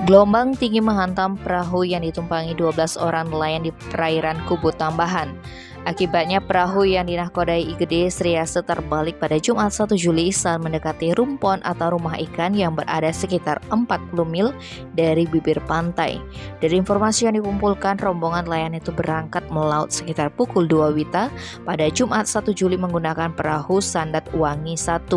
Gelombang tinggi menghantam perahu yang ditumpangi 12 orang nelayan di perairan Kubu Tambahan. Akibatnya perahu yang dinahkodai IGD Sriase terbalik pada Jumat 1 Juli saat mendekati rumpon atau rumah ikan yang berada sekitar 40 mil dari bibir pantai. Dari informasi yang dikumpulkan, rombongan nelayan itu berangkat melaut sekitar pukul 2 WITA pada Jumat 1 Juli menggunakan perahu Sandat Wangi 1.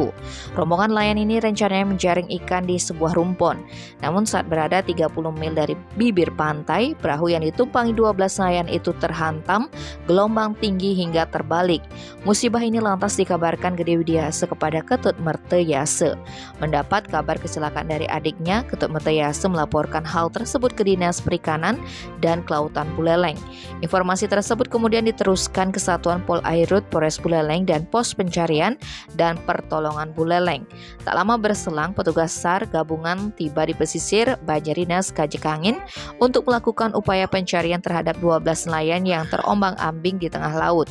Rombongan nelayan ini rencananya menjaring ikan di sebuah rumpon. Namun saat berada 30 mil dari bibir pantai, perahu yang ditumpangi 12 nelayan itu terhantam gelombang tinggi hingga terbalik. Musibah ini lantas dikabarkan Gede Widiase kepada Ketut Mertayase. Mendapat kabar kecelakaan dari adiknya, Ketut Mertayase melaporkan hal tersebut ke Dinas Perikanan dan Kelautan Buleleng. Informasi tersebut kemudian diteruskan ke Satuan Polairut Polres Buleleng dan Pos Pencarian dan Pertolongan Buleleng. Tak lama berselang, petugas SAR gabungan tiba di pesisir Banjardinas Kajekangin untuk melakukan upaya pencarian terhadap 12 nelayan yang terombang-ambing di tengah laut.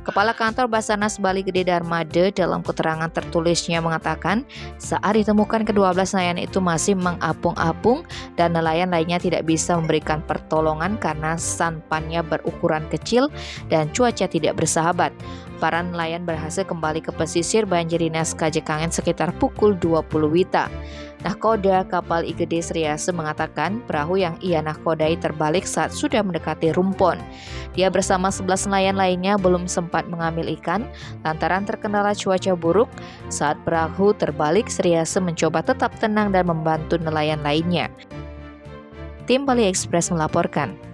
Kepala Kantor Basarnas Bali Gede Darmade dalam keterangan tertulisnya mengatakan saat ditemukan ke-12 nelayan itu masih mengapung-apung dan nelayan lainnya tidak bisa memberikan pertolongan karena sampannya berukuran kecil dan cuaca tidak bersahabat. Para nelayan berhasil kembali ke pesisir Banjardinas Kajekangin sekitar pukul 20 WITA. Nahkoda kapal IGD Sriase mengatakan perahu yang ia nahkodai terbalik saat sudah mendekati rumpon. Dia bersama 11 nelayan lainnya belum sempat mengambil ikan lantaran terkendala cuaca buruk. Saat perahu terbalik, Sriase mencoba tetap tenang dan membantu nelayan lainnya. Tim Bali Express melaporkan.